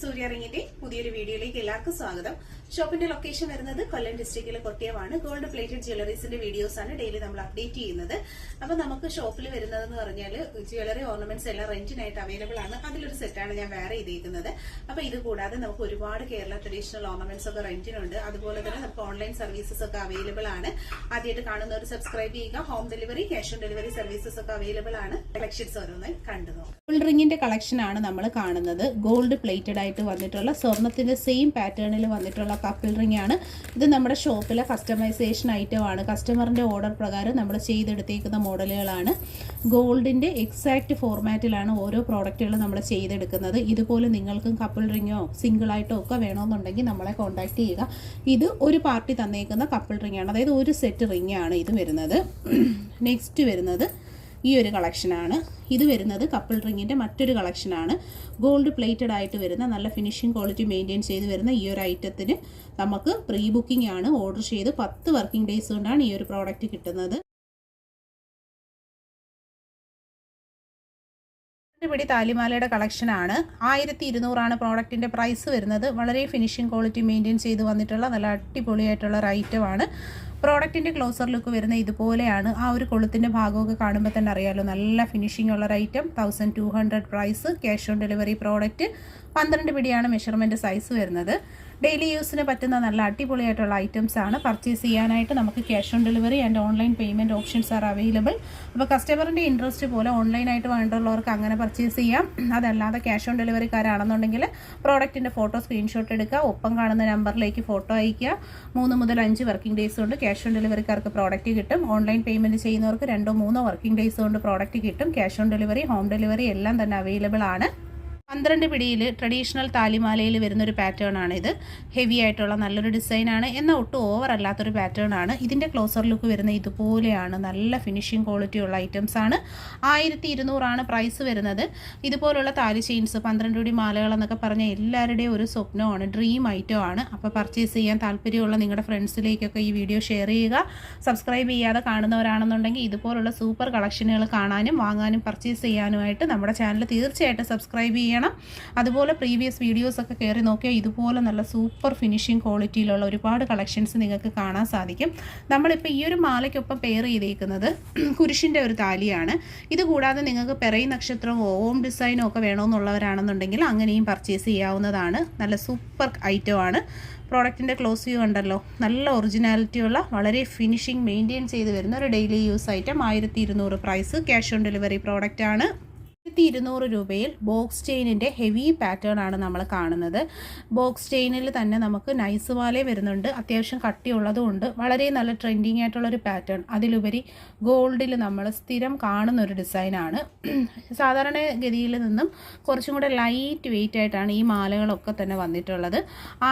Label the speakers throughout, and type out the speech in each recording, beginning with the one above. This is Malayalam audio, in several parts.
Speaker 1: സൂര്യ റിങ്ങിന്റെ പുതിയൊരു വീഡിയോയിലേക്ക് എല്ലാവർക്കും സ്വാഗതം. ഷോപ്പിന്റെ ലൊക്കേഷൻ വരുന്നത് കൊല്ലം ഡിസ്ട്രിക്റ്റിലെ കൊട്ടിയമാണ്. ഗോൾഡ് പ്ലേറ്റഡ് ജ്വല്ലറീസിന്റെ വീഡിയോസ് ആണ് ഡെയിലി നമ്മൾ അപ്ഡേറ്റ് ചെയ്യുന്നത്. അപ്പൊ നമുക്ക് ഷോപ്പിൽ വരുന്നതെന്ന് പറഞ്ഞാൽ ജ്വല്ലറി ഓർണമെന്റ്സ് എല്ലാം റെന്റിനായിട്ട് അവൈലബിൾ ആണ്. അതിലൊരു സെറ്റാണ് ഞാൻ വേറെ ചെയ്തേക്കുന്നത്. അപ്പൊ ഇത് കൂടാതെ നമുക്ക് ഒരുപാട് കേരള ട്രഡീഷണൽ ഓർണമെന്റ്സ് ഒക്കെ റെന്റിനുണ്ട്. അതുപോലെ തന്നെ നമുക്ക് ഓൺലൈൻ സർവീസസ് ഒക്കെ അവൈലബിൾ ആണ്. ആദ്യമായിട്ട് കാണുന്നവർ സബ്സ്ക്രൈബ് ചെയ്യുക. Home delivery, cash on delivery services ഒക്കെ അവൈലബിൾ ആണ്. കളക്ഷൻസ് ഓരോന്നായി കണ്ടു നോക്കാം. ഗോൾഡ് റിങ്ങിന്റെ കളക്ഷൻ ആണ് നമ്മൾ കാണുന്നത്. ഗോൾഡ് പ്ലേറ്റഡ് ആയിട്ട് വന്നിട്ടുള്ള സ്വർണത്തിന്റെ സെയിം പാറ്റേണിൽ വന്നിട്ടുള്ള കപ്പിൾ റിംഗ് ആണ്. ഇത് നമ്മുടെ ഷോപ്പിലെ കസ്റ്റമൈസേഷൻ ഐറ്റം ആണ്. കസ്റ്റമറിന്റെ ഓർഡർ പ്രകാരം നമ്മൾ ചെയ്തെടുത്തേക്കുന്ന മോഡലുകളാണ്. ഗോൾഡിന്റെ എക്സാക്ട് ഫോർമാറ്റിലാണ് ഓരോ പ്രോഡക്റ്റുകളും നമ്മൾ ചെയ്തെടുക്കുന്നത്. ഇതുപോലെ നിങ്ങൾക്കും കപ്പിൾ റിങ്ങോ സിംഗിൾ ആയിട്ടോ ഒക്കെ വേണമെന്നുണ്ടെങ്കിൽ നമ്മളെ കോൺടാക്ട് ചെയ്യുക. ഇത് ഒരു പാർട്ടി തന്നേക്കുന്ന കപ്പിൾ റിംഗ് ആണ്, അതായത് ഒരു സെറ്റ് റിംഗ് ആണ് ഇത് വരുന്നത്. നെക്സ്റ്റ് വരുന്നത് ഈ ഒരു കളക്ഷനാണ്. ഇത് വരുന്നത് കപ്പിൾ റിങ്ങിൻ്റെ മറ്റൊരു കളക്ഷനാണ്. ഗോൾഡ് പ്ലേറ്റഡ് ആയിട്ട് വരുന്ന നല്ല ഫിനിഷിംഗ് ക്വാളിറ്റി മെയിൻറ്റെയിൻ ചെയ്ത് വരുന്ന ഈ ഒരു ഐറ്റത്തിന് നമുക്ക് പ്രീ ബുക്കിംഗ് ആണ്. ഓർഡർ ചെയ്ത് 10 വർക്കിംഗ് ഡേയ്സ് കൊണ്ടാണ് ഈ ഒരു പ്രോഡക്റ്റ് കിട്ടുന്നത്. പിടി താലിമാലയുടെ കളക്ഷനാണ്. 1200 പ്രോഡക്റ്റിൻ്റെ പ്രൈസ് വരുന്നത്. വളരെ ഫിനിഷിംഗ് ക്വാളിറ്റി മെയിൻറ്റെയിൻ ചെയ്ത് വന്നിട്ടുള്ള നല്ല അടിപൊളിയായിട്ടുള്ള ഒരു ഐറ്റമാണ്. പ്രോഡക്റ്റിൻ്റെ ക്ലോസർ ലുക്ക് വരുന്നത് ഇതുപോലെയാണ്. ആ ഒരു കൊളുത്തിൻ്റെ ഭാഗമൊക്കെ കാണുമ്പോൾ തന്നെ അറിയാമല്ലോ, നല്ല ഫിനിഷിംഗ് ഉള്ളൊരു item. 1200 price. Cash on delivery product. 12 പിടിയാണ് മെഷർമെൻറ്റ് സൈസ് വരുന്നത്. ഡെയിലി യൂസിന് പറ്റുന്ന നല്ല അടിപൊളിയായിട്ടുള്ള ഐറ്റംസ് ആണ്. പർച്ചേസ് ചെയ്യാനായിട്ട് നമുക്ക് cash on delivery and online payment options are available. അപ്പോൾ കസ്റ്റമറിൻ്റെ ഇൻട്രസ്റ്റ് പോലെ ഓൺലൈനായിട്ട് വേണ്ടുള്ളവർക്ക് അങ്ങനെ പർച്ചേസ് ചെയ്യാം. അതല്ലാതെ ക്യാഷ് ഓൺ ഡെലിവറിക്കാരാണെന്നുണ്ടെങ്കിൽ പ്രോഡക്റ്റിൻ്റെ ഫോട്ടോ സ്ക്രീൻഷോട്ട് എടുക്കുക, ഒപ്പം കാണുന്ന നമ്പറിലേക്ക് ഫോട്ടോ അയയ്ക്കുക. 3 മുതൽ 5 വർക്കിംഗ് ഡേയ്സ് കൊണ്ട് ക്യാഷ് ഓൺ ഡെലിവറിക്കാർക്ക് പ്രോഡക്റ്റ് കിട്ടും. ഓൺലൈൻ പേയ്മെൻറ്റ് ചെയ്യുന്നവർക്ക് 2-3 വർക്കിംഗ് ഡേയ്സ് കൊണ്ട് പ്രോഡക്റ്റ് കിട്ടും. Cash on delivery, home delivery എല്ലാം തന്നെ അവൈലബിൾ ആണ്. 12 പിടിയിൽ ട്രഡീഷണൽ താലിമാലയിൽ വരുന്നൊരു പാറ്റേൺ ആണിത്. ഹെവി ആയിട്ടുള്ള നല്ലൊരു ഡിസൈനാണ്, എന്നാൽ ഒട്ടും ഓവർ അല്ലാത്തൊരു പാറ്റേൺ ആണ്. ഇതിൻ്റെ ക്ലോസർ ലുക്ക് വരുന്ന ഇതുപോലെയാണ്. നല്ല ഫിനിഷിംഗ് ക്വാളിറ്റി ഉള്ള ഐറ്റംസ് ആണ്. 1200 പ്രൈസ് വരുന്നത്. ഇതുപോലുള്ള താലി ചെയിൻസ് 12 പിടി മാലകളെന്നൊക്കെ പറഞ്ഞാൽ എല്ലാവരുടെയും ഒരു സ്വപ്നമാണ്, ഡ്രീം ഐറ്റം ആണ്. അപ്പോൾ പർച്ചേസ് ചെയ്യാൻ താല്പര്യമുള്ള നിങ്ങളുടെ ഫ്രണ്ട്സിലേക്കൊക്കെ ഈ വീഡിയോ ഷെയർ ചെയ്യുക. സബ്സ്ക്രൈബ് ചെയ്യാതെ കാണുന്നവരാണെന്നുണ്ടെങ്കിൽ ഇതുപോലുള്ള സൂപ്പർ കളക്ഷനുകൾ കാണാനും വാങ്ങാനും പർച്ചേസ് ചെയ്യാനുമായിട്ട് നമ്മുടെ ചാനൽ തീർച്ചയായിട്ടും സബ്സ്ക്രൈബ് ചെയ്യുക. അതുപോലെ പ്രീവിയസ് വീഡിയോസ് ഒക്കെ കയറി നോക്കിയാൽ ഇതുപോലെ നല്ല സൂപ്പർ ഫിനിഷിംഗ് ക്വാളിറ്റിയിലുള്ള ഒരുപാട് കളക്ഷൻസ് നിങ്ങൾക്ക് കാണാൻ സാധിക്കും. നമ്മളിപ്പോൾ ഈ ഒരു മാലയ്ക്കൊപ്പം പെയർ ചെയ്തേക്കുന്നത് കുരിശിൻ്റെ ഒരു താലിയാണ്. ഇത് കൂടാതെ നിങ്ങൾക്ക് പെറൈ നക്ഷത്രമോ ഓം ഡിസൈനോ ഒക്കെ വേണമെന്നുള്ളവരാണെന്നുണ്ടെങ്കിൽ അങ്ങനെയും പർച്ചേസ് ചെയ്യാവുന്നതാണ്. നല്ല സൂപ്പർ ഐറ്റമാണ്. പ്രോഡക്റ്റിൻ്റെ ക്ലോസ് വ്യൂ കണ്ടല്ലോ, നല്ല ഒറിജിനാലിറ്റിയുള്ള വളരെ ഫിനിഷിംഗ് മെയിൻറ്റെയിൻ ചെയ്ത് വരുന്ന ഒരു daily use item. 1200 price. Cash on delivery product ആണ്. 1200 രൂപയിൽ ബോക്സ് ചെയിനിൻ്റെ ഹെവി പാറ്റേൺ ആണ് നമ്മൾ കാണുന്നത്. ബോക്സ് ചെയിനിൽ തന്നെ നമുക്ക് നൈസ് വാലേ വരുന്നുണ്ട്, അത്യാവശ്യം കട്ടിയുള്ളതുകൊണ്ട് വളരെ നല്ല ട്രെൻഡിങ് ആയിട്ടുള്ളൊരു പാറ്റേൺ. അതിലുപരി ഗോൾഡിൽ നമ്മൾ സ്ഥിരം കാണുന്നൊരു ഡിസൈനാണ്. സാധാരണഗതിയിൽ നിന്നും കുറച്ചും കൂടെ ലൈറ്റ് വെയിറ്റ് ആയിട്ടാണ് ഈ മാലകളൊക്കെ തന്നെ വന്നിട്ടുള്ളത്.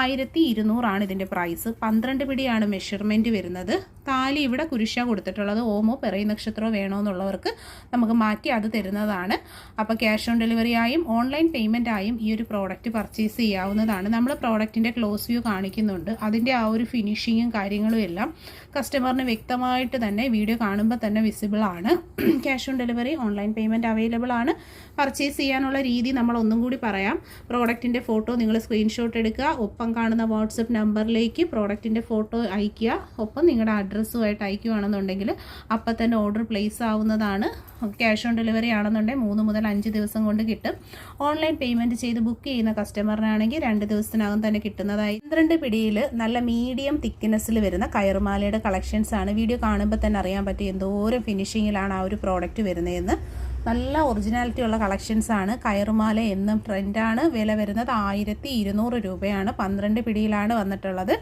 Speaker 1: 1200 ഇതിൻ്റെ പ്രൈസ്. 12 പിടിയാണ് മെഷർമെൻറ്റ് വരുന്നത്. താലി ഇവിടെ കുരിശ കൊടുത്തിട്ടുള്ളത്. ഓമോ പെറൈ നക്ഷത്രമോ വേണമെന്നുള്ളവർക്ക് നമുക്ക് മാറ്റി അത് തരുന്നതാണ്. അപ്പോൾ ക്യാഷ് ഓൺ ഡെലിവറി ആയും ഓൺലൈൻ പേയ്മെൻ്റ് ആയും ഈ ഒരു പ്രോഡക്റ്റ് പർച്ചേസ് ചെയ്യാവുന്നതാണ്. നമ്മൾ പ്രോഡക്റ്റിൻ്റെ ക്ലോസ് വ്യൂ കാണിക്കുന്നുണ്ട്. അതിൻ്റെ ആ ഒരു ഫിനിഷിങ്ങും കാര്യങ്ങളും എല്ലാം കസ്റ്റമറിന് വ്യക്തമായിട്ട് തന്നെ വീഡിയോ കാണുമ്പോൾ തന്നെ വിസിബിൾ ആണ്. Cash on delivery, online payment available ആണ്. പർച്ചേസ് ചെയ്യാനുള്ള രീതി നമ്മൾ ഒന്നും കൂടി പറയാം. പ്രോഡക്റ്റിൻ്റെ ഫോട്ടോ നിങ്ങൾ സ്ക്രീൻഷോട്ട് എടുക്കുക, ഒപ്പം കാണുന്ന വാട്സപ്പ് നമ്പറിലേക്ക് പ്രോഡക്റ്റിൻ്റെ ഫോട്ടോ അയയ്ക്കുക, ഒപ്പം നിങ്ങളുടെ അഡ്രസ്സുമായിട്ട് അയക്കുകയാണെന്നുണ്ടെങ്കിൽ അപ്പം തന്നെ ഓർഡർ പ്ലേസ് ആവുന്നതാണ്. ക്യാഷ് ഓൺ ഡെലിവറി ആണെന്നുണ്ടെങ്കിൽ 3 മുതൽ 5 ദിവസം കൊണ്ട് കിട്ടും. ഓൺലൈൻ പേയ്മെൻറ്റ് ചെയ്ത് ബുക്ക് ചെയ്യുന്ന കസ്റ്റമറിനാണെങ്കിൽ 2 ദിവസത്തിനകം തന്നെ കിട്ടുന്നതായി. 12 പിടിയിൽ നല്ല മീഡിയം തിക്നെസ്സിൽ വരുന്ന കയറുമാലയുടെ കളക്ഷൻസ് ആണ്. വീഡിയോ കാണുമ്പോൾ തന്നെ അറിയാൻ പറ്റും എന്തോരം ഫിനിഷിങ്ങിലാണ് ആ ഒരു പ്രോഡക്റ്റ് വരുന്നതെന്ന്. നല്ല ഒറിജിനാലിറ്റി ഉള്ള കളക്ഷൻസ് ആണ്. കയറുമാല എന്നും ട്രെൻഡാണ്. വില വരുന്നത് 1200 രൂപയാണ്. 12 പിടിയിലാണ് വന്നിട്ടുള്ളത്.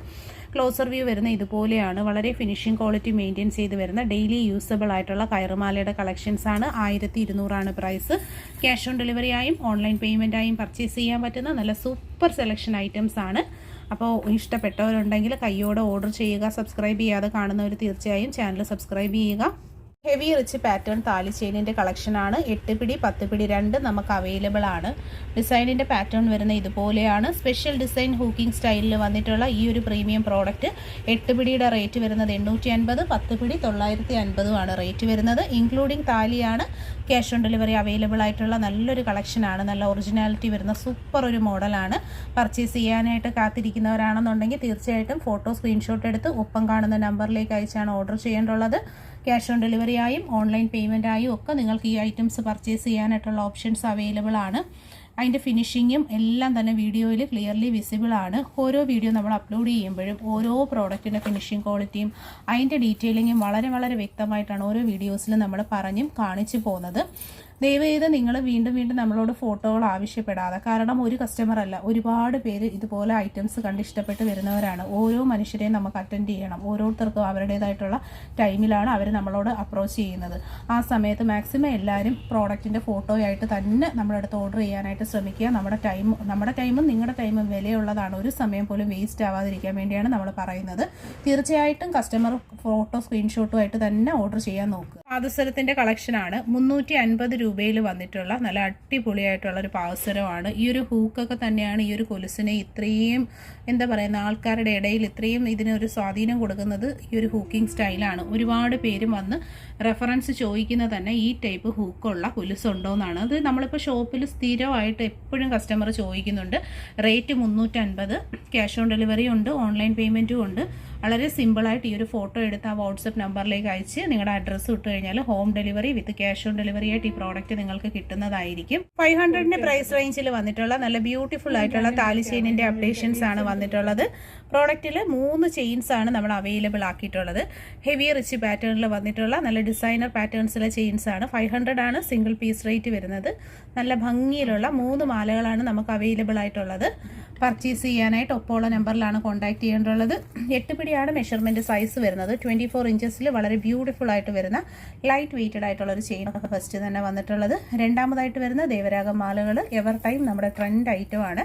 Speaker 1: ക്ലോസർ വ്യൂ വരുന്ന ഇതുപോലെയാണ്. വളരെ ഫിനിഷിംഗ് ക്വാളിറ്റി മെയിൻറ്റെയിൻ ചെയ്ത് വരുന്ന ഡെയിലി യൂസബിൾ ആയിട്ടുള്ള കയറുമാലയുടെ കളക്ഷൻസ് ആണ്. 1200 പ്രൈസ്. ക്യാഷ് ഓൺ ഡെലിവറി ആയും ഓൺലൈൻ പേയ്മെൻ്റ് ആയും പർച്ചേസ് ചെയ്യാൻ പറ്റുന്ന നല്ല സൂപ്പർ സെലക്ഷൻ ഐറ്റംസ് ആണ്. അപ്പോൾ ഇഷ്ടപ്പെട്ടവരുണ്ടെങ്കിൽ കയ്യോടെ ഓർഡർ ചെയ്യുക. സബ്സ്ക്രൈബ് ചെയ്യാതെ കാണുന്നവർ തീർച്ചയായും ചാനൽ സബ്സ്ക്രൈബ് ചെയ്യുക. ഹെവി റിച്ച് പാറ്റേൺ താലി ചെയിനിൻ്റെ കളക്ഷനാണ്. 8 പിടി 10 പിടി രണ്ടും നമുക്ക് അവൈലബിൾ ആണ്. ഡിസൈനിൻ്റെ പാറ്റേൺ വരുന്ന ഇതുപോലെയാണ്. സ്പെഷ്യൽ ഡിസൈൻ ഹൂക്കിംഗ് സ്റ്റൈലിൽ വന്നിട്ടുള്ള ഈ ഒരു പ്രീമിയം പ്രോഡക്റ്റ് 8 പിടിയുടെ റേറ്റ് വരുന്നത് 850, 10 പിടി 950 ആണ് റേറ്റ് വരുന്നത്. ഇൻക്ലൂഡിങ് താലിയാണ്. ക്യാഷ് ഓൺ ഡെലിവറി അവൈലബിൾ ആയിട്ടുള്ള നല്ലൊരു കളക്ഷനാണ്. നല്ല ഒറിജിനാലിറ്റി വരുന്ന സൂപ്പർ ഒരു മോഡലാണ്. പർച്ചേസ് ചെയ്യാനായിട്ട് കാത്തിരിക്കുന്നവരാണെന്നുണ്ടെങ്കിൽ തീർച്ചയായിട്ടും ഫോട്ടോ സ്ക്രീൻഷോട്ട് എടുത്ത് ഒപ്പം കാണുന്ന നമ്പറിലേക്ക് അയച്ചാണ് ഓർഡർ ചെയ്യേണ്ടുള്ളത്. ക്യാഷ് ഓൺ ഡെലിവറി ആയും ഓൺലൈൻ പേയ്മെൻ്റ് ആയും ഒക്കെ നിങ്ങൾക്ക് ഈ ഐറ്റംസ് പർച്ചേസ് ചെയ്യാനായിട്ടുള്ള ഓപ്ഷൻസ് അവൈലബിൾ ആണ്. അതിൻ്റെ ഫിനിഷിങ്ങും എല്ലാം തന്നെ വീഡിയോയിൽ ക്ലിയർലി വിസിബിൾ ആണ്. ഓരോ വീഡിയോ നമ്മൾ അപ്ലോഡ് ചെയ്യുമ്പോഴും ഓരോ പ്രോഡക്റ്റിൻ്റെ ഫിനിഷിംഗ് ക്വാളിറ്റിയും അതിൻ്റെ ഡീറ്റെയിലിങ്ങും വളരെ വളരെ വ്യക്തമായിട്ടാണ് ഓരോ വീഡിയോസിലും നമ്മൾ പറഞ്ഞും കാണിച്ചു പോകുന്നത്. ദയവേത് നിങ്ങൾ വീണ്ടും വീണ്ടും നമ്മളോട് ഫോട്ടോകൾ ആവശ്യപ്പെടാതെ, കാരണം ഒരു കസ്റ്റമർ അല്ല, ഒരുപാട് പേര് ഇതുപോലെ ഐറ്റംസ് കണ്ട് ഇഷ്ടപ്പെട്ട് വരുന്നവരാണ്. ഓരോ മനുഷ്യരെയും നമുക്ക് അറ്റൻഡ് ചെയ്യണം. ഓരോരുത്തർക്കും അവരുടേതായിട്ടുള്ള ടൈമിലാണ് അവർ നമ്മളോട് അപ്രോച്ച് ചെയ്യുന്നത്. ആ സമയത്ത് മാക്സിമം എല്ലാവരും പ്രോഡക്റ്റിൻ്റെ ഫോട്ടോയായിട്ട് തന്നെ നമ്മുടെ അടുത്ത് ഓർഡർ ചെയ്യാനായിട്ട് ശ്രമിക്കുക. നമ്മുടെ ടൈമും നിങ്ങളുടെ ടൈമും വിലയുള്ളതാണ്. ഒരു സമയം പോലും വേസ്റ്റ് ആവാതിരിക്കാൻ വേണ്ടിയാണ് നമ്മൾ പറയുന്നത്. തീർച്ചയായിട്ടും കസ്റ്റമർ ഫോട്ടോ സ്ക്രീൻഷോട്ടുമായിട്ട് തന്നെ ഓർഡർ ചെയ്യാൻ നോക്കുക. പാദസരത്തിൻ്റെ കളക്ഷനാണ്. 350 രൂപയിൽ വന്നിട്ടുള്ള നല്ല അടിപൊളിയായിട്ടുള്ള ഒരു പാദസരമാണ്. ഈ ഒരു ഹൂക്കൊക്കെ തന്നെയാണ് ഈ ഒരു കൊലുസിനെ ഇത്രയും എന്താ പറയുന്ന ആൾക്കാരുടെ ഇടയിൽ ഇത്രയും ഇതിനൊരു സ്വാധീനം കൊടുക്കുന്നത് ഈ ഒരു ഹൂക്കിംഗ് സ്റ്റൈലാണ്. ഒരുപാട് പേരും വന്ന് റെഫറൻസ് ചോദിക്കുന്നത് തന്നെ ഈ ടൈപ്പ് ഹൂക്കുള്ള കൊലുസുണ്ടോയെന്നാണ്. അത് നമ്മളിപ്പോൾ ഷോപ്പിൽ സ്ഥിരമായിട്ട് എപ്പോഴും കസ്റ്റമർ ചോദിക്കുന്നുണ്ട്. റേറ്റ് 350, ക്യാഷ് ഓൺ ഡെലിവറി ഉണ്ട്, ഓൺലൈൻ പേയ്മെൻറ്റും ഉണ്ട്. വളരെ സിമ്പിളായിട്ട് ഈ ഒരു ഫോട്ടോ എടുത്ത് ആ വാട്സപ്പ് നമ്പറിലേക്ക് അയച്ച് നിങ്ങളുടെ അഡ്രസ്സ് ഇട്ട് കഴിഞ്ഞാൽ home delivery with cash on delivery ആയിട്ട് ഈ പ്രോഡക്റ്റ് നിങ്ങൾക്ക് കിട്ടുന്നതായിരിക്കും. 500ന്റെ പ്രൈസ് റേഞ്ചിൽ വന്നിട്ടുള്ള നല്ല ബ്യൂട്ടിഫുൾ ആയിട്ടുള്ള താലി ചെയിനിൻ്റെ അപ്ഡേഷൻസ് ആണ് വന്നിട്ടുള്ളത്. പ്രോഡക്റ്റിൽ 3 ചെയിൻസ് ആണ് നമ്മൾ അവൈലബിൾ ആക്കിയിട്ടുള്ളത്. ഹെവി റിച്ച് പാറ്റേണിൽ വന്നിട്ടുള്ള നല്ല ഡിസൈനർ പാറ്റേൺസിലെ ചെയിൻസ് ആണ്. 500 ആണ് സിംഗിൾ പീസ് റേറ്റ് വരുന്നത്. നല്ല ഭംഗിയിലുള്ള 3 മാലകളാണ് നമുക്ക് അവൈലബിൾ ആയിട്ടുള്ളത്. പർച്ചേസ് ചെയ്യാനായിട്ട് ഒപ്പമുള്ള നമ്പറിലാണ് കോൺടാക്ട് ചെയ്യേണ്ടുള്ളത്. 8 പിടിയാണ് മെഷർമെൻറ്റ് സൈസ് വരുന്നത്. 24 ഇഞ്ചസിൽ വളരെ ബ്യൂട്ടിഫുൾ ആയിട്ട് വരുന്ന ലൈറ്റ് വെയ്റ്റഡ് ആയിട്ടുള്ള ഒരു ചെയിൻ ഫസ്റ്റ് തന്നെ വന്നിട്ടുള്ളത്. രണ്ടാമതായിട്ട് വരുന്ന ദേവരാഗം മാലകൾ എവർ ടൈം നമ്മുടെ ട്രെൻഡ് ഐറ്റമാണ്.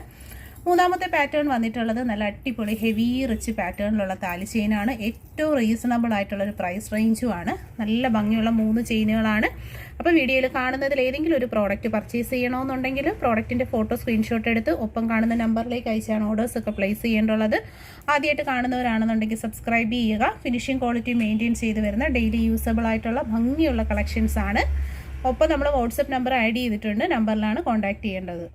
Speaker 1: മൂന്നാമത്തെ പാറ്റേൺ വന്നിട്ടുള്ളത് നല്ല അടിപൊളി ഹെവി റിച്ച് പാറ്റേണിലുള്ള താലി ചെയിനാണ്. ഏറ്റവും റീസണബിൾ ആയിട്ടുള്ള ഒരു പ്രൈസ് റേഞ്ചുമാണ്. നല്ല ഭംഗിയുള്ള 3 ചെയിനുകളാണ്. അപ്പോൾ വീഡിയോയിൽ കാണുന്നതിൽ ഏതെങ്കിലും ഒരു പ്രോഡക്റ്റ് പർച്ചേസ് ചെയ്യണമെന്നുണ്ടെങ്കിൽ പ്രോഡക്റ്റിൻ്റെ ഫോട്ടോ സ്ക്രീൻഷോട്ട് എടുത്ത് ഒപ്പം കാണുന്ന നമ്പറിലേക്ക് അയച്ചാണ് ഓർഡേഴ്സൊക്കെ പ്ലേസ് ചെയ്യേണ്ടുള്ളത്. ആദ്യമായിട്ട് കാണുന്നവരാണെന്നുണ്ടെങ്കിൽ സബ്സ്ക്രൈബ് ചെയ്യുക. ഫിനിഷിംഗ് ക്വാളിറ്റി മെയിൻറ്റെയിൻ ചെയ്ത് വരുന്ന ഡെയിലി യൂസബിൾ ആയിട്ടുള്ള ഭംഗിയുള്ള കളക്ഷൻസ് ആണ്. ഒപ്പം നമ്മൾ വാട്സപ്പ് നമ്പർ ആഡ് ചെയ്തിട്ടുണ്ട്. നമ്പറിലാണ് കോൺടാക്ട് ചെയ്യേണ്ടത്.